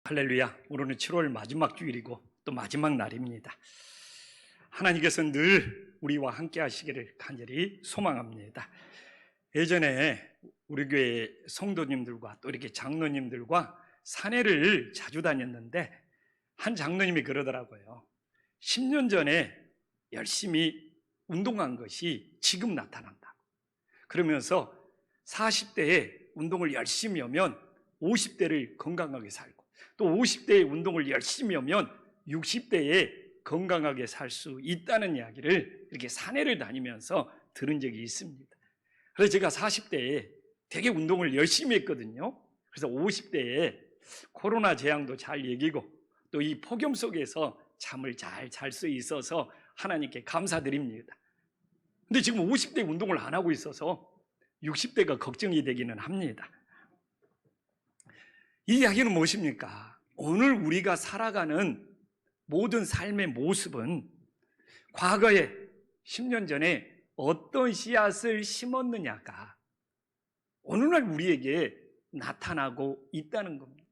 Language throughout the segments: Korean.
할렐루야. 오늘은 7월 마지막 주일이고 또 마지막 날입니다. 하나님께서 늘 우리와 함께 하시기를 간절히 소망합니다. 예전에 우리 교회 성도님들과 또 이렇게 장로님들과 산에를 자주 다녔는데 한 장로님이 그러더라고요. 10년 전에 열심히 운동한 것이 지금 나타난다. 그러면서 40대에 운동을 열심히 하면 50대를 건강하게 살고, 또 50대에 운동을 열심히 하면 60대에 건강하게 살 수 있다는 이야기를 이렇게 산에를 다니면서 들은 적이 있습니다. 그래서 제가 40대에 되게 운동을 열심히 했거든요. 그래서 50대에 코로나 재앙도 잘 이기고 또 이 폭염 속에서 잠을 잘 잘 수 있어서 하나님께 감사드립니다. 근데 지금 50대 운동을 안 하고 있어서 60대가 걱정이 되기는 합니다. 이 이야기는 무엇입니까? 오늘 우리가 살아가는 모든 삶의 모습은 과거에 10년 전에 어떤 씨앗을 심었느냐가 오늘날 우리에게 나타나고 있다는 겁니다.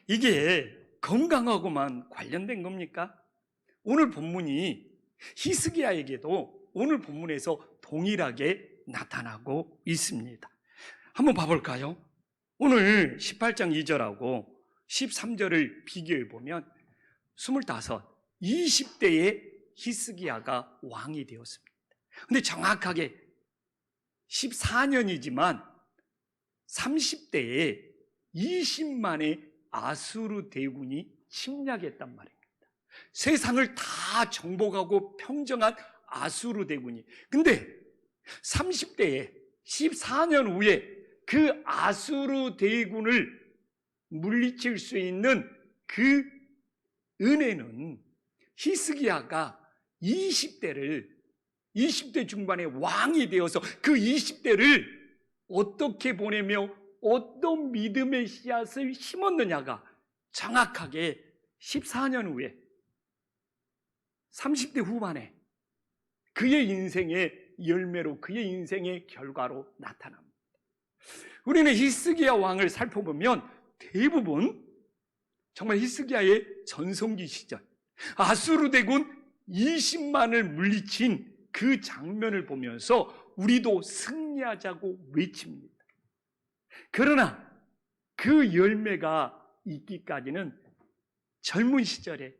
이게 건강하고만 관련된 겁니까? 오늘 본문이 히스기야에게도 오늘 본문에서 동일하게 나타나고 있습니다. 한번 봐볼까요? 오늘 18장 2절하고 13절을 비교해 보면 25, 20대에 히스기야가 왕이 되었습니다. 근데 정확하게 14년이지만 30대에 20만의 아수르 대군이 침략했단 말입니다. 세상을 다 정복하고 평정한 아수르 대군이. 근데 30대에 14년 후에 그 아수르 대군을 물리칠 수 있는 그 은혜는 히스기야가 20대 중반에 왕이 되어서 그 20대를 어떻게 보내며 어떤 믿음의 씨앗을 심었느냐가 정확하게 14년 후에 30대 후반에 그의 인생의 열매로, 그의 인생의 결과로 나타납니다. 우리는 히스기야 왕을 살펴보면 대부분 정말 히스기야의 전성기 시절 아수르 대군 20만을 물리친 그 장면을 보면서 우리도 승리하자고 외칩니다. 그러나 그 열매가 있기까지는 젊은 시절에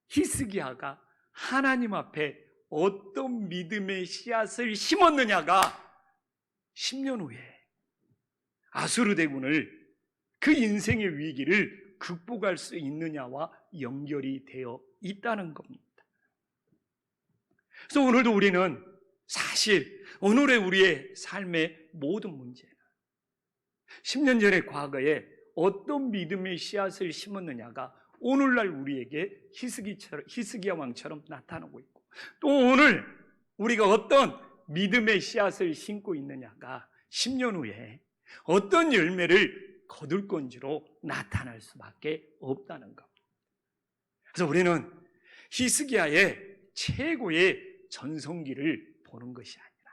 히스기야가 하나님 앞에 어떤 믿음의 씨앗을 심었느냐가 10년 후에 아수르 대군을 그 인생의 위기를 극복할 수 있느냐와 연결이 되어 있다는 겁니다. 그래서 오늘도 우리는 사실 오늘의 우리의 삶의 모든 문제는 10년 전의 과거에 어떤 믿음의 씨앗을 심었느냐가 오늘날 우리에게 히스기야 왕처럼 나타나고 있고, 또 오늘 우리가 어떤 믿음의 씨앗을 심고 있느냐가 10년 후에 어떤 열매를 거둘 건지로 나타날 수밖에 없다는 것. 그래서 우리는 히스기야의 최고의 전성기를 보는 것이 아니라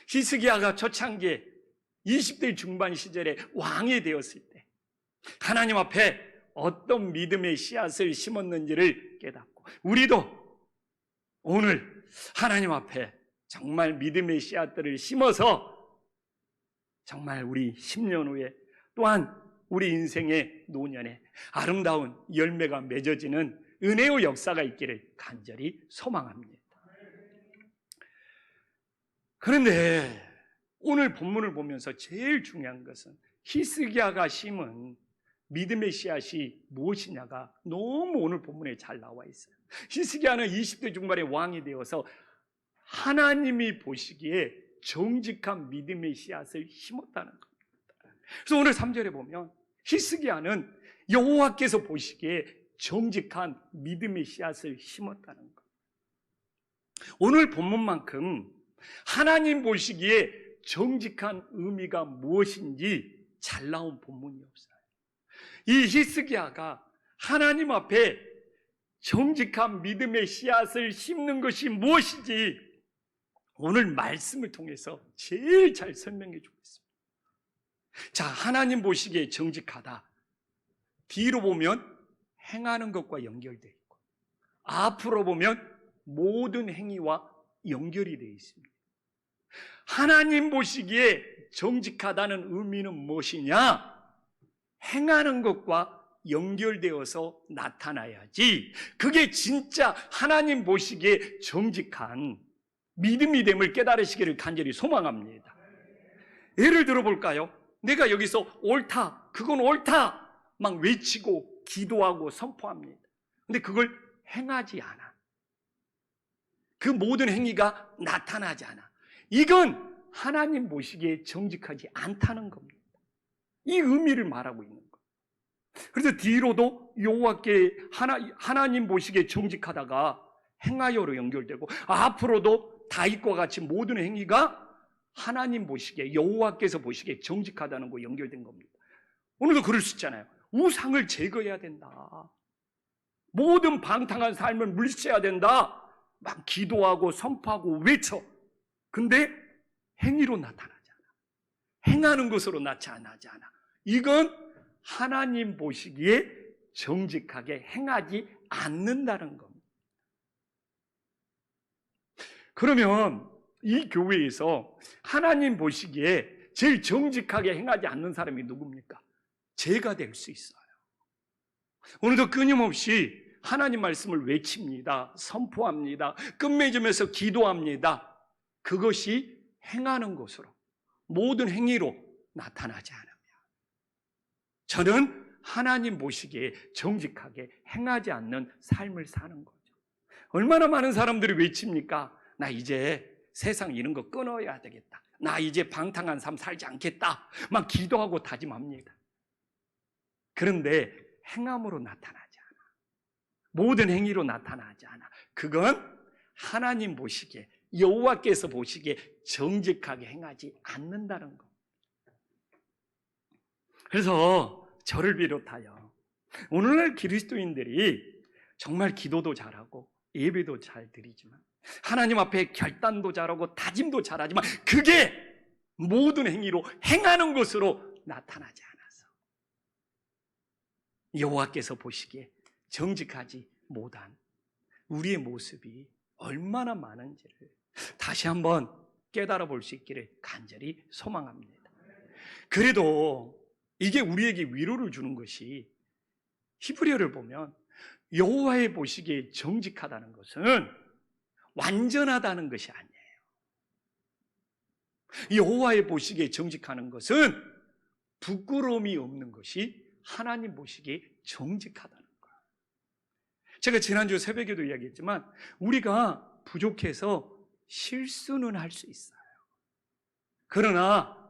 히스기야가 초창기에 20대 중반 시절에 왕이 되었을 때 하나님 앞에 어떤 믿음의 씨앗을 심었는지를 깨닫고, 우리도 오늘 하나님 앞에 정말 믿음의 씨앗들을 심어서 정말 우리 10년 후에 또한 우리 인생의 노년에 아름다운 열매가 맺어지는 은혜의 역사가 있기를 간절히 소망합니다. 그런데 오늘 본문을 보면서 제일 중요한 것은 히스기야가 심은 믿음의 씨앗이 무엇이냐가 너무 오늘 본문에 잘 나와 있어요. 히스기야는 20대 중반에 왕이 되어서 하나님이 보시기에 정직한 믿음의 씨앗을 심었다는 겁니다. 그래서 오늘 3절에 보면 히스기야는 여호와께서 보시기에 정직한 믿음의 씨앗을 심었다는 겁니다. 오늘 본문만큼 하나님 보시기에 정직한 의미가 무엇인지 잘 나온 본문이 없어요. 이 히스기야가 하나님 앞에 정직한 믿음의 씨앗을 심는 것이 무엇인지 오늘 말씀을 통해서 제일 잘 설명해 주고 있습니다. 자, 하나님 보시기에 정직하다. 뒤로 보면 행하는 것과 연결되어 있고, 앞으로 보면 모든 행위와 연결이 되어 있습니다. 하나님 보시기에 정직하다는 의미는 무엇이냐? 행하는 것과 연결되어서 나타나야지 그게 진짜 하나님 보시기에 정직한 믿음이 됨을 깨달으시기를 간절히 소망합니다. 예를 들어 볼까요? 내가 여기서 옳다, 그건 옳다 막 외치고 기도하고 선포합니다. 근데 그걸 행하지 않아. 그 모든 행위가 나타나지 않아. 이건 하나님 보시기에 정직하지 않다는 겁니다. 이 의미를 말하고 있는 거예요. 그래서 뒤로도 여호와께 하나님 보시기에 정직하다가 행하여로 연결되고, 앞으로도 다윗과 같이 모든 행위가 하나님 보시기에, 여호와께서 보시기에 정직하다는 거 연결된 겁니다. 오늘도 그럴 수 있잖아요. 우상을 제거해야 된다. 모든 방탕한 삶을 물리쳐야 된다. 막 기도하고 선포하고 외쳐. 근데 행위로 나타나지 않아. 행하는 것으로 나타나지 않아. 이건 하나님 보시기에 정직하게 행하지 않는다는 겁니다. 그러면 이 교회에서 하나님 보시기에 제일 정직하게 행하지 않는 사람이 누굽니까? 제가 될 수 있어요. 오늘도 끊임없이 하나님 말씀을 외칩니다. 선포합니다. 끝맺으면서 기도합니다. 그것이 행하는 것으로, 모든 행위로 나타나지 않으면 저는 하나님 보시기에 정직하게 행하지 않는 삶을 사는 거죠. 얼마나 많은 사람들이 외칩니까? 나 이제 세상 이런 거 끊어야 되겠다. 나 이제 방탕한 삶 살지 않겠다. 막 기도하고 다짐합니다. 그런데 행함으로 나타나지 않아. 모든 행위로 나타나지 않아. 그건 하나님 보시기에, 여호와께서 보시기에 정직하게 행하지 않는다는 것. 그래서 저를 비롯하여 오늘날 그리스도인들이 정말 기도도 잘하고 예배도 잘 드리지만, 하나님 앞에 결단도 잘하고 다짐도 잘하지만 그게 모든 행위로 행하는 것으로 나타나지 않아서 여호와께서 보시기에 정직하지 못한 우리의 모습이 얼마나 많은지를 다시 한번 깨달아 볼 수 있기를 간절히 소망합니다. 그래도 이게 우리에게 위로를 주는 것이, 히브리어를 보면 여호와의 보시기에 정직하다는 것은 완전하다는 것이 아니에요. 여호와의 보시기에 정직하는 것은 부끄러움이 없는 것이 하나님 보시기에 정직하다는 거예요. 제가 지난주 새벽에도 이야기했지만 우리가 부족해서 실수는 할 수 있어요. 그러나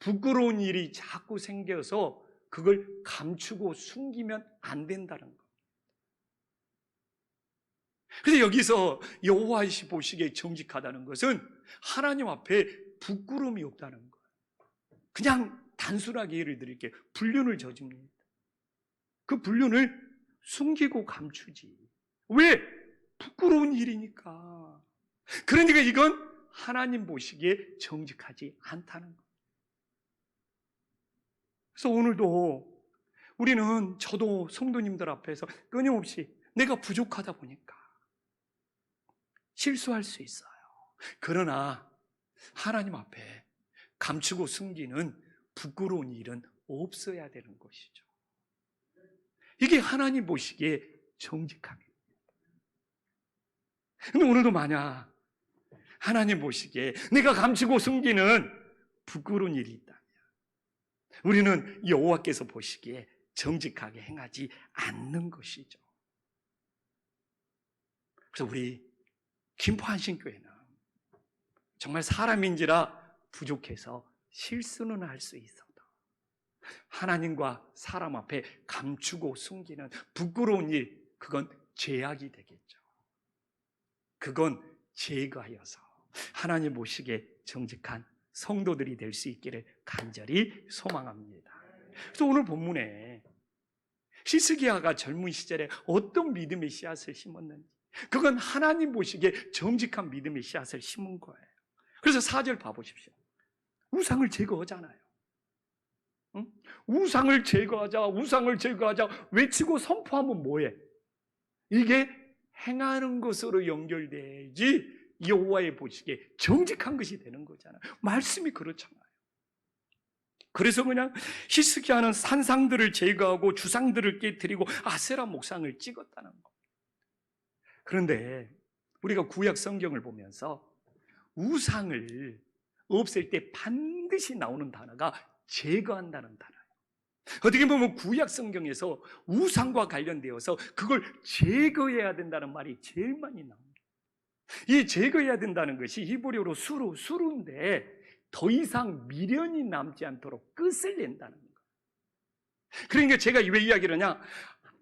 부끄러운 일이 자꾸 생겨서 그걸 감추고 숨기면 안 된다는 거. 그래서 여기서 여호와이시 보시기에 정직하다는 것은 하나님 앞에 부끄러움이 없다는 거예요. 그냥 단순하게 예를 드릴게요. 불륜을 저집니다. 그 불륜을 숨기고 감추지. 왜? 부끄러운 일이니까. 그러니까 이건 하나님 보시기에 정직하지 않다는 거예요. 그래서 오늘도 우리는, 저도 성도님들 앞에서 끊임없이 내가 부족하다 보니까 실수할 수 있어요. 그러나 하나님 앞에 감추고 숨기는 부끄러운 일은 없어야 되는 것이죠. 이게 하나님 보시기에 정직함입니다. 근데 오늘도 만약 하나님 보시기에 내가 감추고 숨기는 부끄러운 일이 있다면 우리는 여호와께서 보시기에 정직하게 행하지 않는 것이죠. 그래서 우리 김포한신교회는 정말 사람인지라 부족해서 실수는 할 수 있어도 하나님과 사람 앞에 감추고 숨기는 부끄러운 일, 그건 죄악이 되겠죠. 그건 제거하여서 하나님 보시기에 정직한 성도들이 될 수 있기를 간절히 소망합니다. 그래서 오늘 본문에 히스기야가 젊은 시절에 어떤 믿음의 씨앗을 심었는지, 그건 하나님 보시기에 정직한 믿음의 씨앗을 심은 거예요. 그래서 4절 봐보십시오. 우상을 제거하잖아요. 응? 우상을 제거하자, 우상을 제거하자 외치고 선포하면 뭐해? 이게 행하는 것으로 연결돼야지 여호와의 보시기에 정직한 것이 되는 거잖아요. 말씀이 그렇잖아요. 그래서 그냥 히스기야는 산상들을 제거하고 주상들을 깨뜨리고 아세라 목상을 찍었다는 거. 그런데 우리가 구약 성경을 보면서 우상을 없앨 때 반드시 나오는 단어가 제거한다는 단어예요. 어떻게 보면 구약 성경에서 우상과 관련되어서 그걸 제거해야 된다는 말이 제일 많이 나옵니다. 이 제거해야 된다는 것이 히브리어로 수루인데 더 이상 미련이 남지 않도록 끝을 낸다는 거예요. 그러니까 제가 왜 이야기를 하냐?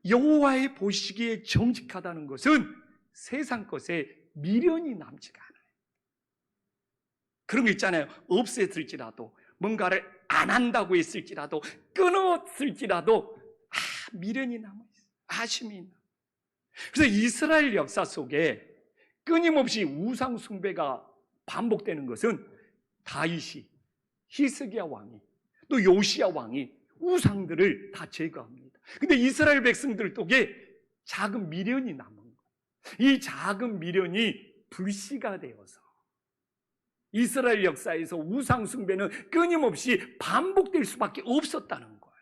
여호와의 보시기에 정직하다는 것은 세상 것에 미련이 남지가 않아요. 그런 거 있잖아요. 없앴을지라도, 뭔가를 안 한다고 했을지라도, 끊었을지라도 미련이 남아있어요. 아쉬움이 있나. 그래서 이스라엘 역사 속에 끊임없이 우상 숭배가 반복되는 것은 다윗이, 히스기야 왕이, 또 요시야 왕이 우상들을 다 제거합니다. 근데 이스라엘 백성들 속에 작은 미련이 남은 거예요. 이 작은 미련이 불씨가 되어서 이스라엘 역사에서 우상 숭배는 끊임없이 반복될 수밖에 없었다는 거예요.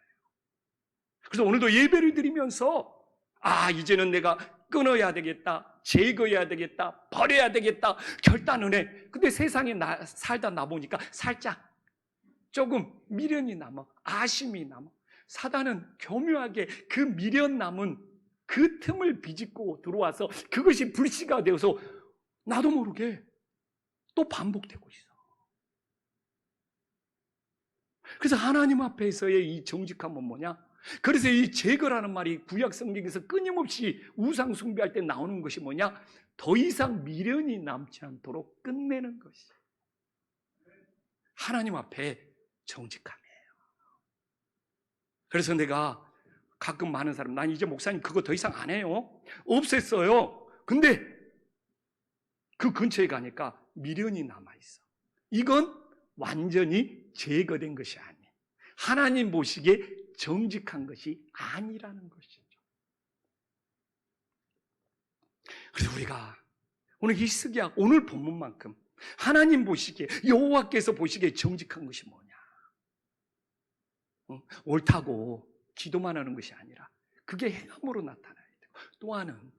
그래서 오늘도 예배를 드리면서 이제는 내가 끊어야 되겠다, 제거해야 되겠다, 버려야 되겠다 결단을 해. 근데 세상에 살다 나보니까 살짝 조금 미련이 남아, 아쉬움이 남아. 사단은 교묘하게 그 미련 남은 그 틈을 비집고 들어와서 그것이 불씨가 되어서 나도 모르게 또 반복되고 있어. 그래서 하나님 앞에서의 이 정직함은 뭐냐? 그래서 이 제거라는 말이 구약 성경에서 끊임없이 우상 숭배할 때 나오는 것이 뭐냐? 더 이상 미련이 남지 않도록 끝내는 것이 하나님 앞에 정직함이에요. 그래서 내가 가끔 많은 사람, 난 이제 목사님 그거 더 이상 안 해요. 없앴어요. 근데 그 근처에 가니까 미련이 남아있어. 이건 완전히 제거된 것이 아니에요. 하나님 보시기에 정직한 것이 아니라는 것이죠. 그래서 우리가 오늘 히스기야, 오늘 본문만큼 하나님 보시기에, 여호와께서 보시기에 정직한 것이 뭐냐? 옳다고 기도만 하는 것이 아니라 그게 행함으로 나타나야 되고, 또한은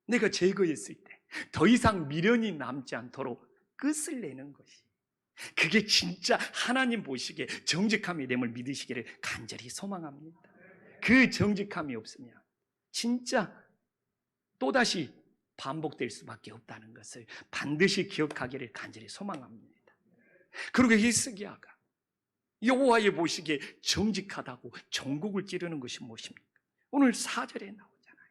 내가 제거했을 때 더 이상 미련이 남지 않도록 끝을 내는 것이, 그게 진짜 하나님 보시기에 정직함이 됨을 믿으시기를 간절히 소망합니다. 그 정직함이 없으면 진짜 또다시 반복될 수밖에 없다는 것을 반드시 기억하기를 간절히 소망합니다. 그리고 히스기야가 여호와의 보시기에 정직하다고 전곡을 찌르는 것이 무엇입니까? 오늘 4절에 나오잖아요.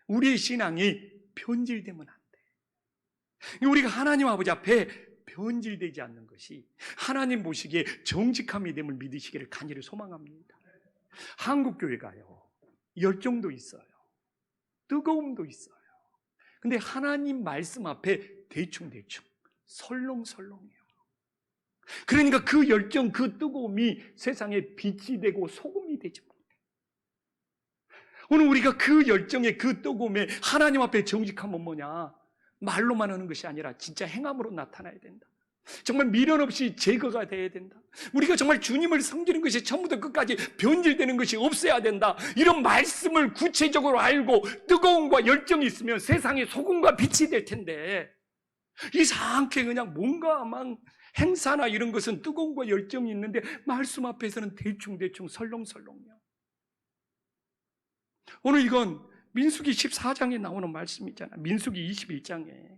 우리의 신앙이 변질되면 안 돼. 우리가 하나님 아버지 앞에 변질되지 않는 것이 하나님 보시기에 정직함이 됨을 믿으시기를 간절히 소망합니다. 한국교회가요, 열정도 있어요, 뜨거움도 있어요. 근데 하나님 말씀 앞에 대충대충 설렁설렁해요. 그러니까 그 열정, 그 뜨거움이 세상에 빛이 되고 소금이 되지 못해요. 오늘 우리가 그 열정에, 그 뜨거움에 하나님 앞에 정직함은 뭐냐? 말로만 하는 것이 아니라 진짜 행함으로 나타나야 된다. 정말 미련 없이 제거가 돼야 된다. 우리가 정말 주님을 섬기는 것이 처음부터 끝까지 변질되는 것이 없어야 된다. 이런 말씀을 구체적으로 알고 뜨거움과 열정이 있으면 세상에 소금과 빛이 될 텐데, 이상하게 그냥 뭔가 막 행사나 이런 것은 뜨거움과 열정이 있는데 말씀 앞에서는 대충대충 설렁설렁요. 오늘 이건 민수기 14장에 나오는 말씀이잖아. 민수기 21장에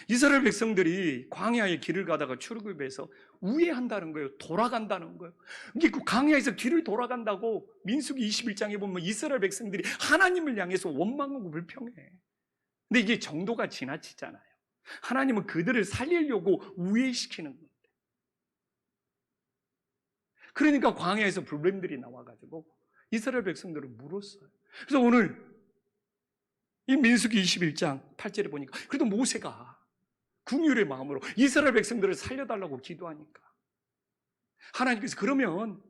이스라엘 백성들이 광야의 길을 가다가 출애굽해서 우회한다는 거예요. 돌아간다는 거예요. 이게 그 광야에서 길을 돌아간다고 민수기 21장에 보면 이스라엘 백성들이 하나님을 향해서 원망하고 불평해. 근데 이게 정도가 지나치잖아요. 하나님은 그들을 살리려고 우회시키는 건데. 그러니까 광야에서 불뱀들이 나와가지고 이스라엘 백성들을 물었어요. 그래서 오늘 이 민수기 21장 8절에 보니까 그래도 모세가 긍휼의 마음으로 이스라엘 백성들을 살려달라고 기도하니까 하나님께서 그러면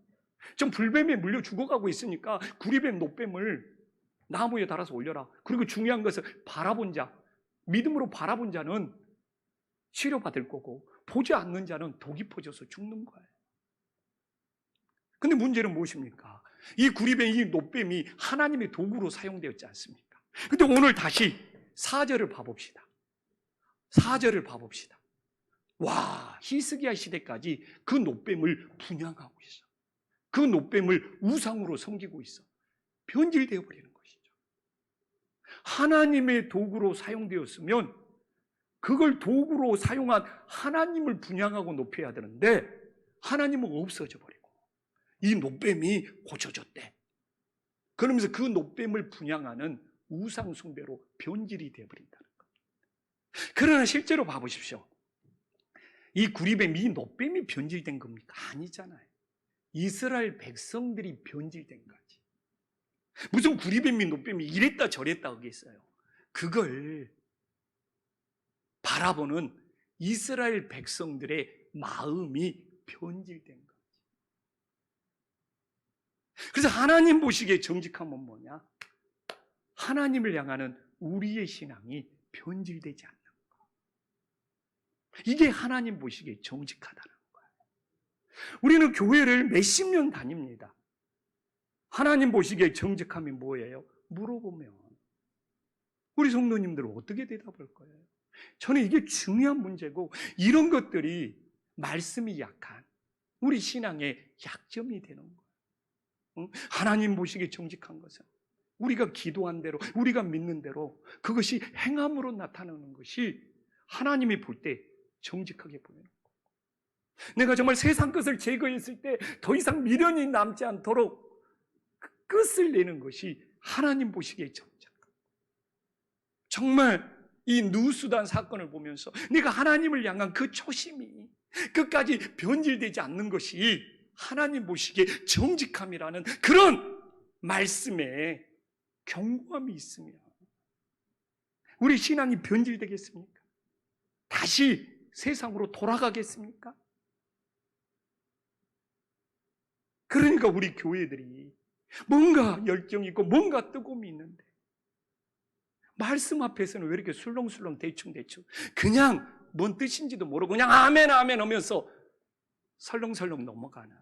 좀 불뱀에 물려 죽어가고 있으니까 구리뱀, 노뱀을 나무에 달아서 올려라. 그리고 중요한 것은 바라본 자, 믿음으로 바라본 자는 치료받을 거고 보지 않는 자는 독이 퍼져서 죽는 거예요. 근데 문제는 무엇입니까? 이 구리뱀, 이 노뱀이 하나님의 도구로 사용되었지 않습니까? 근데 오늘 다시 4절을 봐봅시다. 4절을 봐봅시다. 와, 히스기야 시대까지 그 노뱀을 분양하고 있어. 그 노뱀을 우상으로 섬기고 있어. 변질되어 버리는 것이죠. 하나님의 도구로 사용되었으면 그걸 도구로 사용한 하나님을 분양하고 높여야 되는데 하나님은 없어져 버리고 이 노뱀이 고쳐졌대. 그러면서 그 노뱀을 분양하는 우상 숭배로 변질이 되어버린다는 겁니다. 그러나 실제로 봐보십시오. 이 구리뱀, 이 노뱀이 변질된 겁니까? 아니잖아요. 이스라엘 백성들이 변질된 거지. 무슨 구리뱀이 노뱀이 이랬다 저랬다 하겠어요. 그걸 바라보는 이스라엘 백성들의 마음이 변질된 거지. 그래서 하나님 보시기에 정직함은 뭐냐? 하나님을 향하는 우리의 신앙이 변질되지 않는 거. 이게 하나님 보시기에 정직하다는 거예요. 우리는 교회를 몇십 년 다닙니다. 하나님 보시기에 정직함이 뭐예요? 물어보면 우리 성도님들은 어떻게 대답할 거예요? 저는 이게 중요한 문제고 이런 것들이 말씀이 약한 우리 신앙의 약점이 되는 거예요. 하나님 보시기에 정직한 것은 우리가 기도한 대로, 우리가 믿는 대로 그것이 행함으로 나타나는 것이 하나님이 볼 때 정직하게 보이는 거예요. 내가 정말 세상 것을 제거했을 때 더 이상 미련이 남지 않도록 끝을 내는 것이 하나님 보시기에 정직한 거예요. 정말 이 누수단 사건을 보면서 내가 하나님을 향한 그 초심이 끝까지 변질되지 않는 것이 하나님 보시기에 정직함이라는 그런 말씀에 경고함이 있으면 우리 신앙이 변질되겠습니까? 다시 세상으로 돌아가겠습니까? 그러니까 우리 교회들이 뭔가 열정이 있고 뭔가 뜨거움이 있는데 말씀 앞에서는 왜 이렇게 술렁술렁 대충대충 그냥 뭔 뜻인지도 모르고 그냥 아멘 아멘 하면서 설렁설렁 넘어가는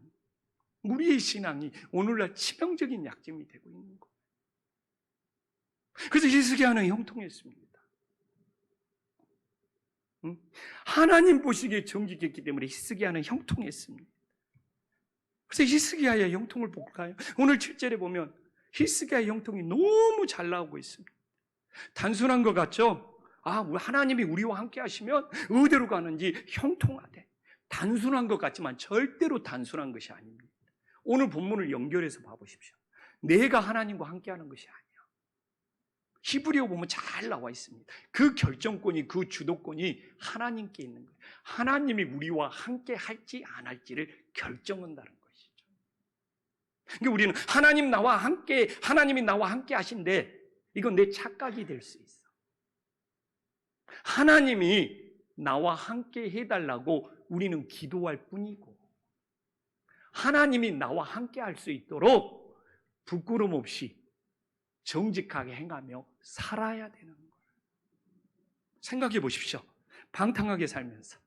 우리의 신앙이 오늘날 치명적인 약점이 되고 있는 거예요. 그래서 히스기야는 형통했습니다. 하나님 보시기에 정직했기 때문에 히스기야는 형통했습니다. 그래서 히스기야의 형통을 볼까요? 오늘 7절에 보면 히스기야의 형통이 너무 잘 나오고 있습니다. 단순한 것 같죠? 하나님이 우리와 함께 하시면 어디로 가는지 형통하대. 단순한 것 같지만 절대로 단순한 것이 아닙니다. 오늘 본문을 연결해서 봐보십시오. 내가 하나님과 함께하는 것이 아니야. 히브리어 보면 잘 나와 있습니다. 그 결정권이, 그 주도권이 하나님께 있는 거예요. 하나님이 우리와 함께 할지 안 할지를 결정한다는 것이죠. 그러니까 우리는 하나님이 나와 함께 하신데 이건 내 착각이 될 수 있어. 하나님이 나와 함께 해달라고 우리는 기도할 뿐이고 하나님이 나와 함께 할 수 있도록 부끄럼 없이 정직하게 행하며 살아야 되는 거예요. 생각해 보십시오. 방탕하게 살면서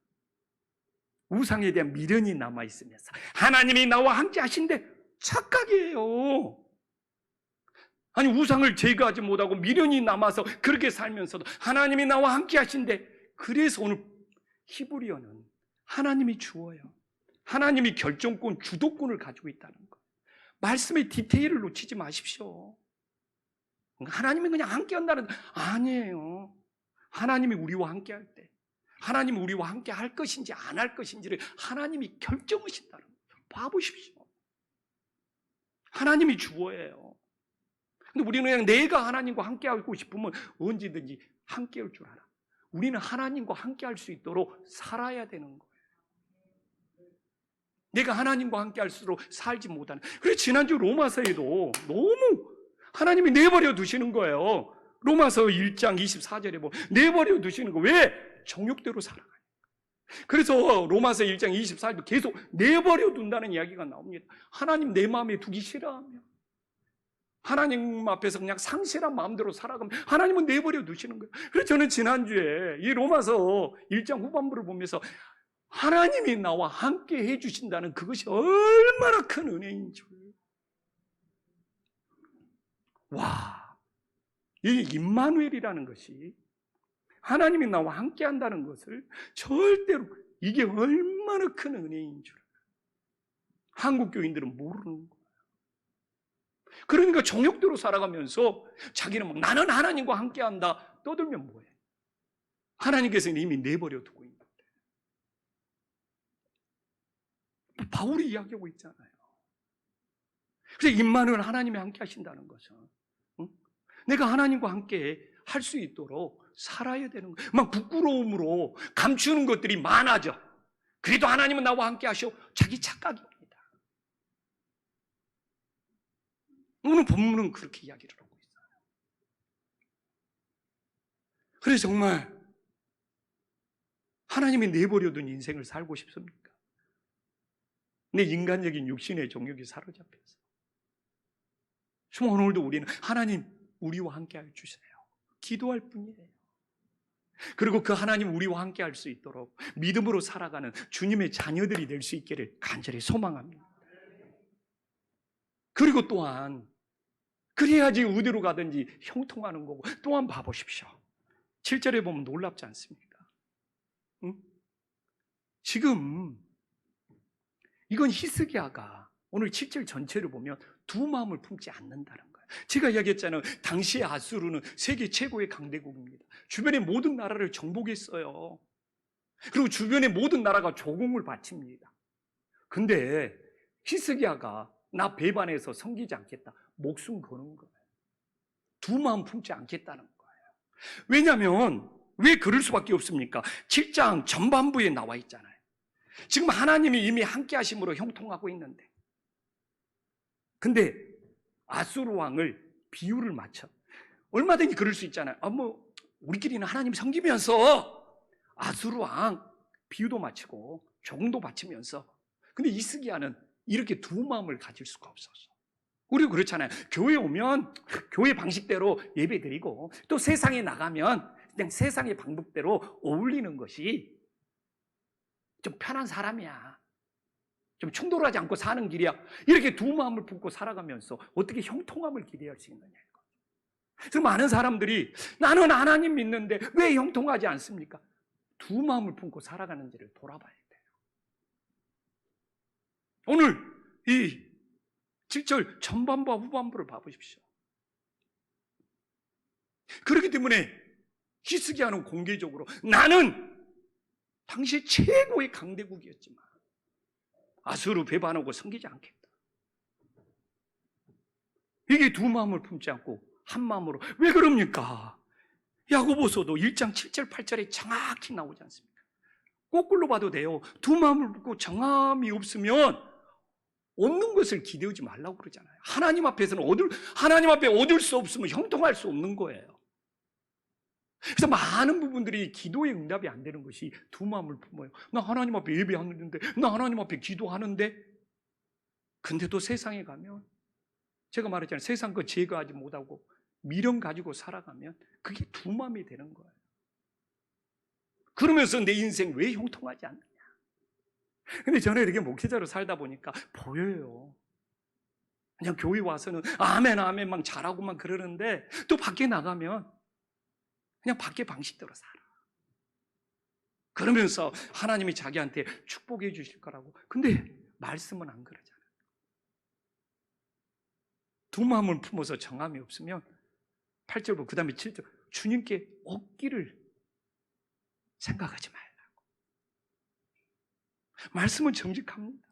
우상에 대한 미련이 남아있으면서 하나님이 나와 함께 하신데 착각이에요. 아니 우상을 제거하지 못하고 미련이 남아서 그렇게 살면서도 하나님이 나와 함께 하신데 그래서 오늘 히브리어는 하나님이 주어요. 하나님이 결정권, 주도권을 가지고 있다는 거. 말씀의 디테일을 놓치지 마십시오. 하나님이 그냥 함께 한다는 아니에요. 하나님이 우리와 함께 할 때 하나님이 우리와 함께 할 것인지 안 할 것인지를 하나님이 결정하신다는 거예요. 봐보십시오. 하나님이 주어예요. 근데 우리는 그냥 내가 하나님과 함께 하고 싶으면 언제든지 함께 할 줄 알아. 우리는 하나님과 함께 할 수 있도록 살아야 되는 거예요. 내가 하나님과 함께 할수록 살지 못하는. 그래서 지난주 로마서에도 너무 하나님이 내버려 두시는 거예요. 로마서 1장 24절에 보면 내버려 두시는 거. 왜? 정욕대로 살아가요. 그래서 로마서 1장 24절도 계속 내버려 둔다는 이야기가 나옵니다. 하나님 내 마음에 두기 싫어하면, 하나님 앞에서 그냥 상실한 마음대로 살아가면 하나님은 내버려 두시는 거예요. 그래서 저는 지난주에 이 로마서 1장 후반부를 보면서 하나님이 나와 함께 해주신다는 그것이 얼마나 큰 은혜인 줄. 와, 이 임마누엘이라는 것이, 하나님이 나와 함께 한다는 것을 절대로, 이게 얼마나 큰 은혜인 줄 한국 교인들은 모르는 거예요. 그러니까 정욕대로 살아가면서 자기는 막 나는 하나님과 함께 한다 떠들면 뭐해? 하나님께서는 이미 내버려 두고 있는데. 바울이 이야기하고 있잖아요. 그래서 임마누엘, 하나님이 함께 하신다는 것은, 내가 하나님과 함께 할 수 있도록 살아야 되는 거예요. 막 부끄러움으로 감추는 것들이 많아져. 그래도 하나님은 나와 함께 하셔. 자기 착각입니다. 오늘 본문은 그렇게 이야기를 하고 있어요. 그래서 정말 하나님이 내버려둔 인생을 살고 싶습니까? 내 인간적인 육신의 정욕이 사로잡혀서. 정말 오늘도 우리는 하나님 우리와 함께 해 주세요. 기도할 뿐이에요. 그리고 그 하나님 우리와 함께 할 수 있도록 믿음으로 살아가는 주님의 자녀들이 될 수 있기를 간절히 소망합니다. 그리고 또한 그래야지 어디로 가든지 형통하는 거고, 또한 봐보십시오. 7절에 보면 놀랍지 않습니까? 응? 지금 이건 히스기야가 오늘 7절 전체를 보면 두 마음을 품지 않는다는 거예요. 제가 이야기했잖아요. 당시의 아수르는 세계 최고의 강대국입니다. 주변의 모든 나라를 정복했어요. 그리고 주변의 모든 나라가 조공을 바칩니다. 근데 히스기야가 나 배반해서 섬기지 않겠다, 목숨 거는 거예요. 두 마음 품지 않겠다는 거예요. 왜냐하면 왜 그럴 수밖에 없습니까? 7장 전반부에 나와 있잖아요. 지금 하나님이 이미 함께 하심으로 형통하고 있는데, 근데 아수르 왕을 비유를 맞춰. 얼마든지 그럴 수 있잖아요. 우리끼리는 하나님 섬기면서 아수르 왕 비유도 맞추고 조공도 바치면서. 근데 히스기야는 이렇게 두 마음을 가질 수가 없었어. 우리도 그렇잖아요. 교회 오면 교회 방식대로 예배 드리고, 또 세상에 나가면 그냥 세상의 방법대로 어울리는 것이 좀 편한 사람이야. 좀 충돌하지 않고 사는 길이야. 이렇게 두 마음을 품고 살아가면서 어떻게 형통함을 기대할 수 있느냐. 그래서 많은 사람들이 나는 하나님 믿는데 왜 형통하지 않습니까? 두 마음을 품고 살아가는지를 돌아봐야 돼요. 오늘 이 7절 전반부와 후반부를 봐보십시오. 그렇기 때문에 히스기야는 공개적으로 나는 당시 최고의 강대국이었지만 아수르 배반하고 섬기지 않겠다. 이게 두 마음을 품지 않고 한 마음으로. 왜 그럽니까? 야고보서도 1장 7절 8절에 정확히 나오지 않습니까? 거꾸로 봐도 돼요. 두 마음을 품고 정함이 없으면 얻는 것을 기대하지 말라고 그러잖아요. 하나님 앞에서는 하나님 앞에 얻을 수 없으면 형통할 수 없는 거예요. 그래서 많은 부분들이 기도의 응답이 안 되는 것이 두 마음을 품어요. 나 하나님 앞에 예배하는데, 나 하나님 앞에 기도하는데, 근데 또 세상에 가면, 제가 말했잖아요. 세상 거 제거하지 못하고 미련 가지고 살아가면 그게 두 마음이 되는 거예요. 그러면서 내 인생 왜 형통하지 않느냐. 근데 저는 이렇게 목회자로 살다 보니까 보여요. 그냥 교회 와서는 아멘 아멘 막 잘하고만 그러는데, 또 밖에 나가면 그냥 밖에 방식대로 살아. 그러면서 하나님이 자기한테 축복해 주실 거라고. 근데 말씀은 안 그러잖아요. 두 마음을 품어서 정함이 없으면 8절부터 그 다음에 7절 주님께 얻기를 생각하지 말라고. 말씀은 정직합니다.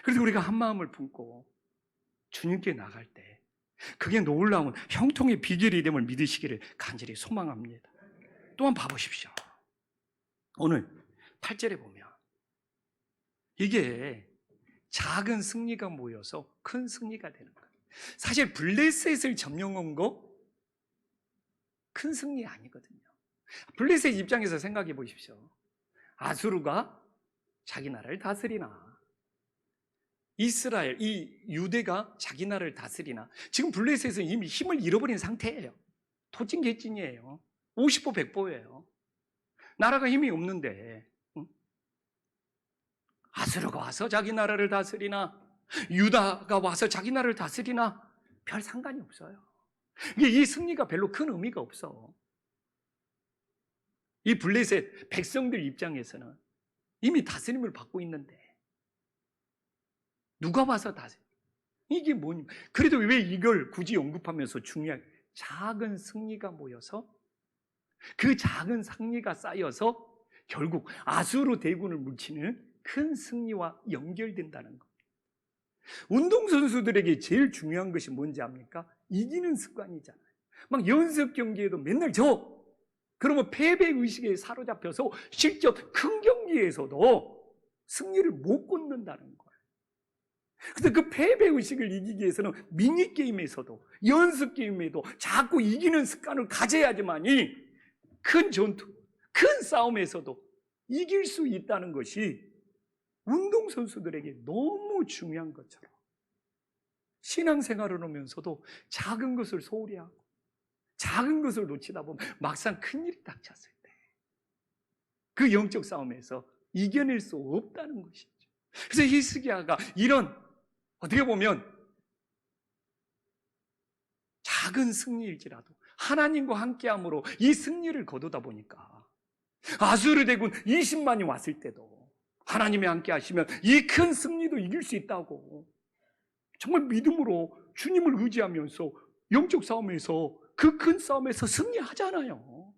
그래서 우리가 한 마음을 품고 주님께 나갈 때 그게 놀라운 형통의 비결이 됨을 믿으시기를 간절히 소망합니다. 또한 봐보십시오. 오늘 8절에 보면 이게 작은 승리가 모여서 큰 승리가 되는 거예요. 사실 블레셋을 점령한 거 큰 승리 아니거든요. 블레셋 입장에서 생각해 보십시오. 아수르가 자기 나라를 다스리나, 이스라엘, 이 유대가 자기 나라를 다스리나. 지금 블레셋은 이미 힘을 잃어버린 상태예요. 토진개찐이에요. 50보 100보예요. 나라가 힘이 없는데 아수르가 와서 자기 나라를 다스리나, 유다가 와서 자기 나라를 다스리나 별 상관이 없어요. 이 승리가 별로 큰 의미가 없어. 이 블레셋 백성들 입장에서는 이미 다스림을 받고 있는데 누가 와서 다스려? 이게 뭐냐? 그래도 왜 이걸 굳이 언급하면서 중요한 작은 승리가 모여서 그 작은 승리가 쌓여서 결국 아수르 대군을 물리치는 큰 승리와 연결된다는 것. 운동선수들에게 제일 중요한 것이 뭔지 압니까? 이기는 습관이잖아요. 막 연습 경기에도 맨날 그러면 패배의식에 사로잡혀서 실제 큰 경기에서도 승리를 못 거둔다는 거예요. 근데 그 패배의식을 이기기 위해서는 미니게임에서도 연습게임에도 자꾸 이기는 습관을 가져야지만이 큰 전투, 큰 싸움에서도 이길 수 있다는 것이 운동선수들에게 너무 중요한 것처럼 신앙생활을 하면서도 작은 것을 소홀히 하고 작은 것을 놓치다 보면 막상 큰일이 닥쳤을 때 그 영적 싸움에서 이겨낼 수 없다는 것이죠. 그래서 히스기야가 이런 어떻게 보면 작은 승리일지라도 하나님과 함께함으로 이 승리를 거두다 보니까 아수르 대군 20만이 왔을 때도 하나님이 함께 하시면 이 큰 승리도 이길 수 있다고 정말 믿음으로 주님을 의지하면서 영적 싸움에서 그 큰 싸움에서 승리하잖아요.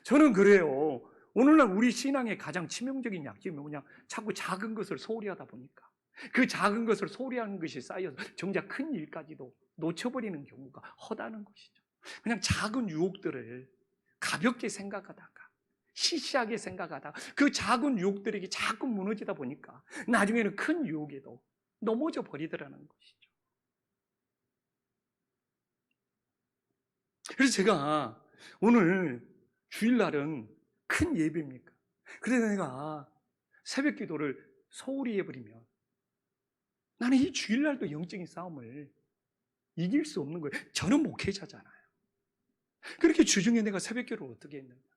저는 그래요. 오늘날 우리 신앙의 가장 치명적인 약점이 뭐냐? 자꾸 작은 것을 소홀히 하다 보니까 그 작은 것을 소홀히 하는 것이 쌓여서 정작 큰 일까지도 놓쳐버리는 경우가 허다는 것이죠. 그냥 작은 유혹들을 가볍게 생각하다가 시시하게 생각하다가 그 작은 유혹들에게 자꾸 무너지다 보니까 나중에는 큰 유혹에도 넘어져 버리더라는 것이죠. 그래서 제가 오늘 주일날은 큰 예배입니까? 그래서 내가 새벽 기도를 소홀히 해버리면 나는 이 주일날도 영적인 싸움을 이길 수 없는 거예요. 저는 목회자잖아요. 그렇게 주중에 내가 새벽 기도를 어떻게 했는가?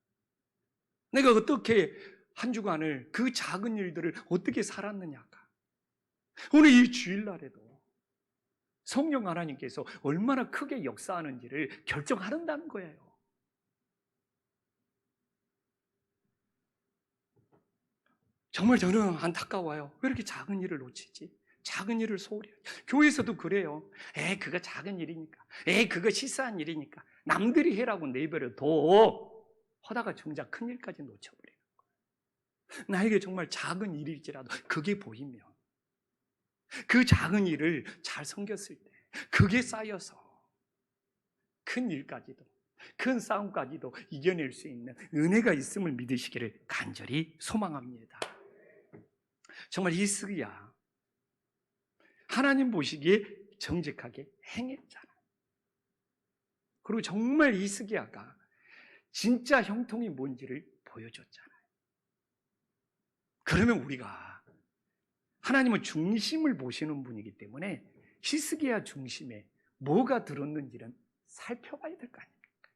내가 어떻게 한 주간을 그 작은 일들을 어떻게 살았느냐가 오늘 이 주일날에도 성령 하나님께서 얼마나 크게 역사하는지를 결정하는다는 거예요. 정말 저는 안타까워요. 왜 이렇게 작은 일을 놓치지? 작은 일을 소홀히 하지? 교회에서도 그래요. 그거 작은 일이니까. 그거 시사한 일이니까. 남들이 해라고 내버려둬. 하다가 정작 큰 일까지 놓쳐버리는 거예요. 나에게 정말 작은 일일지라도 그게 보이면 그 작은 일을 잘 섬겼을 때 그게 쌓여서 큰 일까지도 큰 싸움까지도 이겨낼 수 있는 은혜가 있음을 믿으시기를 간절히 소망합니다. 정말 히스기야 하나님 보시기에 정직하게 행했잖아요. 그리고 정말 히스기야가 진짜 형통이 뭔지를 보여줬잖아요. 그러면 우리가 하나님은 중심을 보시는 분이기 때문에 히스기야 중심에 뭐가 들었는지는 살펴봐야 될 거 아닙니까?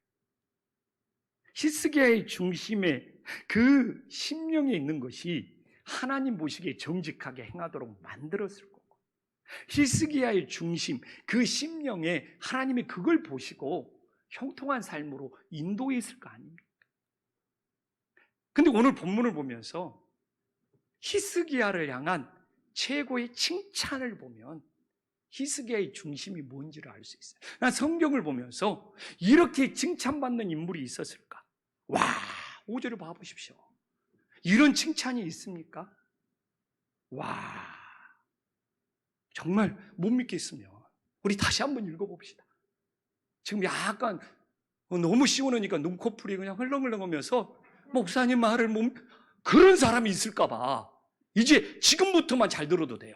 히스기야의 중심에 그 심령에 있는 것이 하나님 보시기에 정직하게 행하도록 만들었을 거고 히스기야의 중심, 그 심령에 하나님이 그걸 보시고 형통한 삶으로 인도했을 거 아닙니까? 근데 오늘 본문을 보면서 히스기야를 향한 최고의 칭찬을 보면 히스기야의 중심이 뭔지를 알 수 있어요. 난 성경을 보면서 이렇게 칭찬받는 인물이 있었을까? 와, 5절을 봐보십시오. 이런 칭찬이 있습니까? 와, 정말 못 믿겠으면 우리 다시 한번 읽어봅시다. 지금 약간 너무 시원하니까 눈코풀이 그냥 흘렁흘렁하면서 목사님 말을 못 그런 사람이 있을까 봐 이제 지금부터만 잘 들어도 돼요.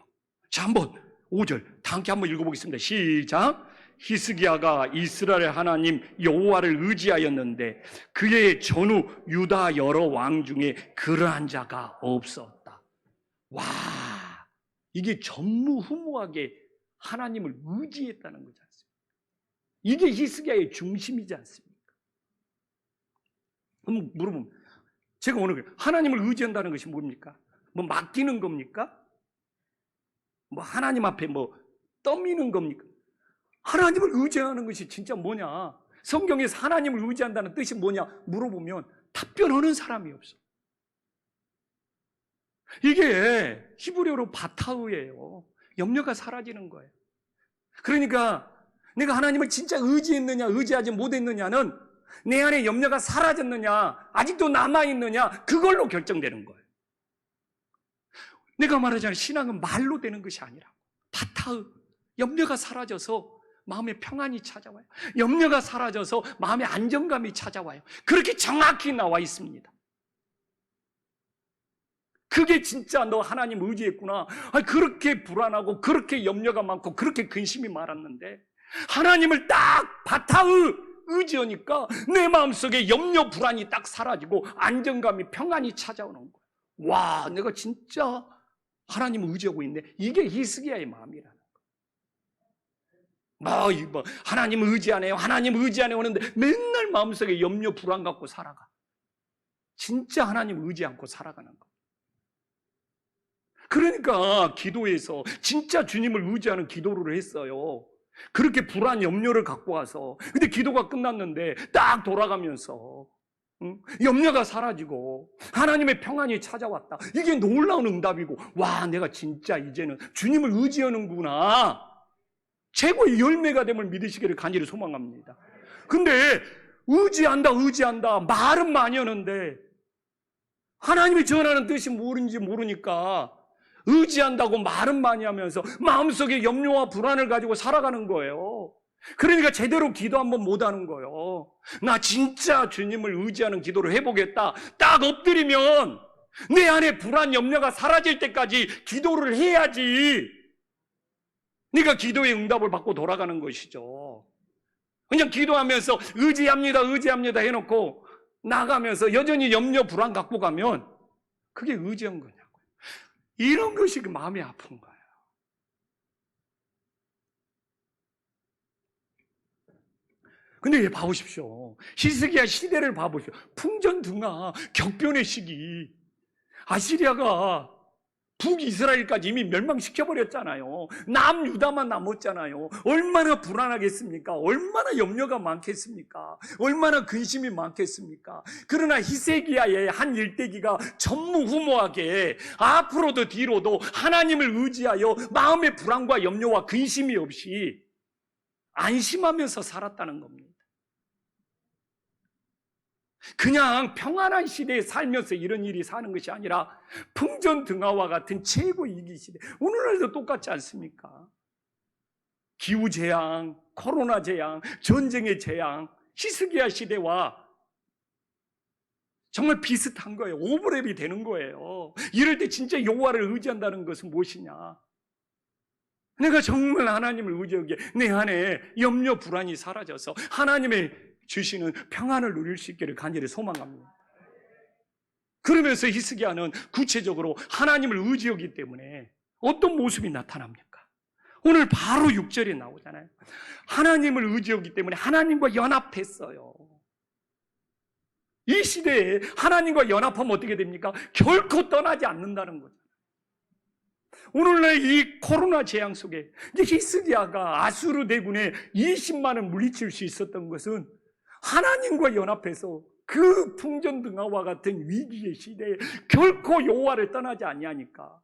자, 한번 5절 다 함께 한번 읽어보겠습니다. 시작. 히스기야가 이스라엘 하나님 여호와를 의지하였는데 그의 전후 유다 여러 왕 중에 그러한 자가 없었다. 와, 이게 전무후무하게 하나님을 의지했다는 거지 않습니까? 이게 히스기야의 중심이지 않습니까? 그럼 물어보면 제가 오늘 하나님을 의지한다는 것이 뭡니까? 뭐 맡기는 겁니까? 뭐 하나님 앞에 뭐 떠미는 겁니까? 하나님을 의지하는 것이 진짜 뭐냐? 성경에서 하나님을 의지한다는 뜻이 뭐냐? 물어보면 답변하는 사람이 없어. 이게 히브리어로 바타우예요. 염려가 사라지는 거예요. 그러니까 내가 하나님을 진짜 의지했느냐 의지하지 못했느냐는 내 안에 염려가 사라졌느냐 아직도 남아있느냐 그걸로 결정되는 거예요. 내가 말하자면 신앙은 말로 되는 것이 아니라 바타우, 염려가 사라져서 마음의 평안이 찾아와요. 염려가 사라져서 마음의 안정감이 찾아와요. 그렇게 정확히 나와 있습니다. 그게 진짜 너 하나님 의지했구나. 그렇게 불안하고 그렇게 염려가 많고 그렇게 근심이 많았는데 하나님을 딱 바타의 의지하니까 내 마음속에 염려 불안이 딱 사라지고 안정감이 평안이 찾아오는 거예요. 와, 내가 진짜 하나님을 의지하고 있네. 이게 히스기야의 마음이라는 거예요. 하나님 의지하네요. 하나님 의지하네요 하는데 맨날 마음속에 염려 불안 갖고 살아가. 진짜 하나님 의지 않고 살아가는 거예요. 그러니까 기도에서 진짜 주님을 의지하는 기도를 했어요. 그렇게 불안, 염려를 갖고 와서. 근데 기도가 끝났는데 딱 돌아가면서 염려가 사라지고 하나님의 평안이 찾아왔다. 이게 놀라운 응답이고, 와, 내가 진짜 이제는 주님을 의지하는구나. 최고의 열매가 됨을 믿으시기를 간절히 소망합니다. 근데 의지한다 말은 많이 하는데 하나님이 전하는 뜻이 뭔지 모르니까 의지한다고 말은 많이 하면서 마음속에 염려와 불안을 가지고 살아가는 거예요. 그러니까 제대로 기도 한번 못하는 거예요. 나 진짜 주님을 의지하는 기도를 해보겠다. 딱 엎드리면 내 안에 불안, 염려가 사라질 때까지 기도를 해야지. 네가 기도의 응답을 받고 돌아가는 것이죠. 그냥 기도하면서 의지합니다 해놓고 나가면서 여전히 염려, 불안 갖고 가면 그게 의지한 거냐고요. 이런 것이 마음이 아픈 거예요. 근데 봐보십시오. 히스기야 시대를 봐보십시오. 풍전등화, 격변의 시기. 아시리아가 북이스라엘까지 이미 멸망시켜버렸잖아요. 남유다만 남았잖아요. 얼마나 불안하겠습니까? 얼마나 염려가 많겠습니까? 얼마나 근심이 많겠습니까? 그러나 히스기야의 한 일대기가 전무후무하게 앞으로도 뒤로도 하나님을 의지하여 마음의 불안과 염려와 근심이 없이 안심하면서 살았다는 겁니다. 그냥 평안한 시대에 살면서 이런 일이 사는 것이 아니라 풍전등화와 같은 최고 위기 시대. 오늘날도 똑같지 않습니까? 기후재앙, 코로나 재앙, 전쟁의 재앙, 히스기야 시대와 정말 비슷한 거예요. 오버랩이 되는 거예요. 이럴 때 진짜 여호와를 의지한다는 것은 무엇이냐? 내가 정말 하나님을 의지하기에 내 안에 염려 불안이 사라져서 하나님의 주시는 평안을 누릴 수 있기를 간절히 소망합니다. 그러면서 히스기야는 구체적으로 하나님을 의지하기 때문에 어떤 모습이 나타납니까? 오늘 바로 6절에 나오잖아요. 하나님을 의지하기 때문에 하나님과 연합했어요. 이 시대에 하나님과 연합하면 어떻게 됩니까? 결코 떠나지 않는다는 거죠. 오늘날 이 코로나 재앙 속에 히스기야가 아수르 대군에 20만을 물리칠 수 있었던 것은 하나님과 연합해서 그 풍전등화와 같은 위기의 시대에 결코 여호와를 떠나지 아니하니까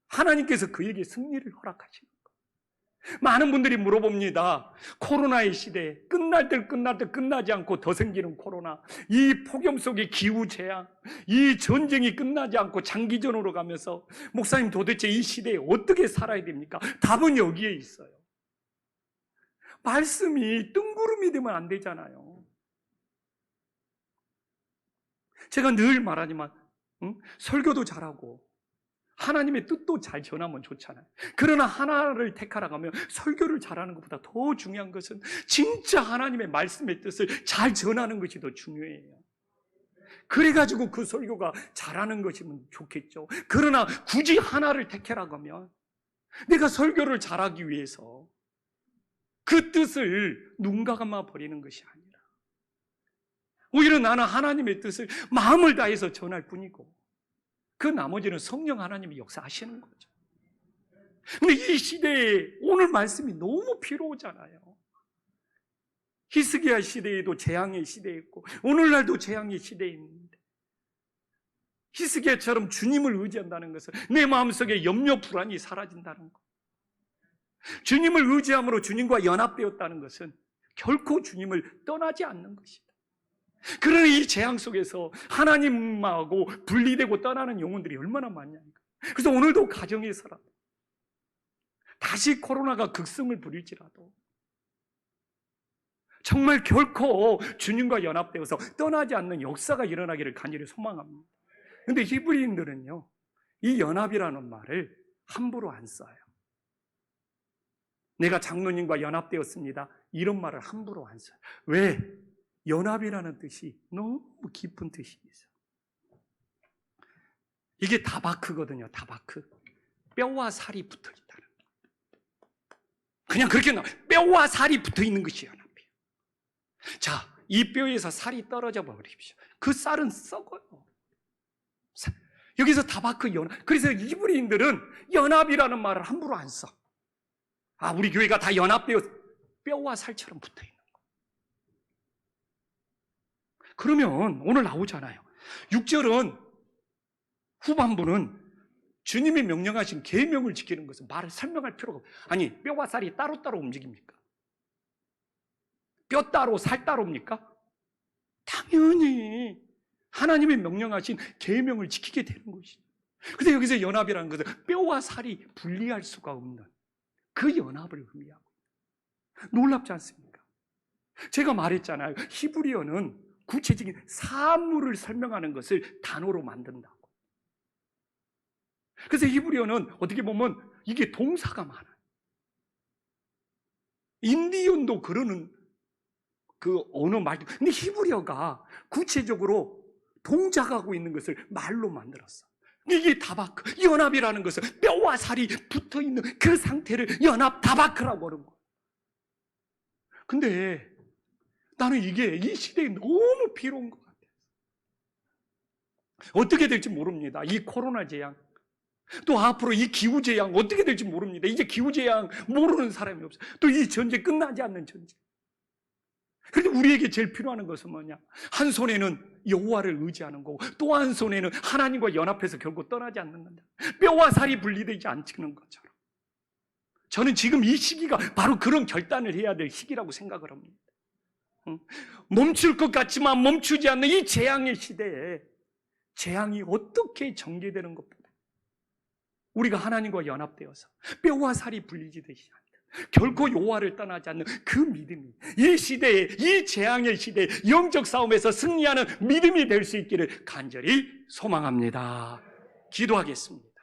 하나님께서 그에게 승리를 허락하시는 거예요. 많은 분들이 물어봅니다. 코로나의 시대에 끝날 때 끝나지 않고 더 생기는 코로나, 이 폭염 속의 기후재앙, 이 전쟁이 끝나지 않고 장기전으로 가면서 목사님 도대체 이 시대에 어떻게 살아야 됩니까? 답은 여기에 있어요. 말씀이 뜬구름이 되면 안 되잖아요. 제가 늘 말하지만 설교도 잘하고 하나님의 뜻도 잘 전하면 좋잖아요. 그러나 하나를 택하라고 하면 설교를 잘하는 것보다 더 중요한 것은 진짜 하나님의 말씀의 뜻을 잘 전하는 것이 더 중요해요. 그래가지고 그 설교가 잘하는 것이면 좋겠죠. 그러나 굳이 하나를 택하라고 하면 내가 설교를 잘하기 위해서 그 뜻을 눈 감아 버리는 것이 아니라 오히려 나는 하나님의 뜻을 마음을 다해서 전할 뿐이고 그 나머지는 성령 하나님이 역사하시는 거죠. 근데 이 시대에 오늘 말씀이 너무 필요하잖아요. 히스기야 시대에도 재앙의 시대였고 오늘날도 재앙의 시대에 있는데 히스기야처럼 주님을 의지한다는 것은 내 마음속에 염려 불안이 사라진다는 것, 주님을 의지함으로 주님과 연합되었다는 것은 결코 주님을 떠나지 않는 것이다. 그러나 이 재앙 속에서 하나님하고 분리되고 떠나는 영혼들이 얼마나 많냐니까. 그래서 오늘도 가정에서라도 다시 코로나가 극성을 부릴지라도 정말 결코 주님과 연합되어서 떠나지 않는 역사가 일어나기를 간절히 소망합니다. 그런데 히브리인들은요, 이 연합이라는 말을 함부로 안 써요. 내가 장로님과 연합되었습니다, 이런 말을 함부로 안 써요. 왜? 연합이라는 뜻이 너무 깊은 뜻이 있어요. 이게 다바크거든요. 다바크. 뼈와 살이 붙어 있다는 거. 그냥 그렇게 나와요. 뼈와 살이 붙어 있는 것이 연합이에요. 자, 이 뼈에서 살이 떨어져 버리십시오. 그 쌀은 썩어요. 여기서 다바크 연합. 그래서 히브리인들은 연합이라는 말을 함부로 안 써. 아, 우리 교회가 다 연합되어 뼈와 살처럼 붙어 있는. 그러면 오늘 나오잖아요. 6절은 후반부는 주님이 명령하신 계명을 지키는 것은 말을 설명할 필요가 없어요. 아니, 뼈와 살이 따로따로 움직입니까? 뼈 따로 살 따로입니까? 당연히 하나님이 명령하신 계명을 지키게 되는 것이죠. 그래서 여기서 연합이라는 것은 뼈와 살이 분리할 수가 없는 그 연합을 의미하고 놀랍지 않습니까? 제가 말했잖아요. 히브리어는 구체적인 사물을 설명하는 것을 단어로 만든다고. 그래서 히브리어는 어떻게 보면 이게 동사가 많아요. 인디언도 그러는 그 언어 말도. 근데 히브리어가 구체적으로 동작하고 있는 것을 말로 만들었어. 이게 다바크, 연합이라는 것은 뼈와 살이 붙어 있는 그 상태를 연합 다바크라고 하는 거예요. 근데 나는 이게 이 시대에 너무 필요한 것 같아요. 어떻게 될지 모릅니다. 이 코로나 재앙, 또 앞으로 이 기후재앙 어떻게 될지 모릅니다. 이제 기후재앙 모르는 사람이 없어요. 또 이 전쟁 끝나지 않는 전쟁. 그런데 우리에게 제일 필요한 것은 뭐냐? 한 손에는 여호와를 의지하는 거고 또 한 손에는 하나님과 연합해서 결국 떠나지 않는 건다. 뼈와 살이 분리되지 않는 것처럼. 저는 지금 이 시기가 바로 그런 결단을 해야 될 시기라고 생각을 합니다. 멈출 것 같지만 멈추지 않는 이 재앙의 시대에 재앙이 어떻게 전개되는 것보다 우리가 하나님과 연합되어서 뼈와 살이 분리되지 않는, 결코 여호와를 떠나지 않는 그 믿음이 이 시대에, 이 재앙의 시대에 영적 싸움에서 승리하는 믿음이 될 수 있기를 간절히 소망합니다. 기도하겠습니다.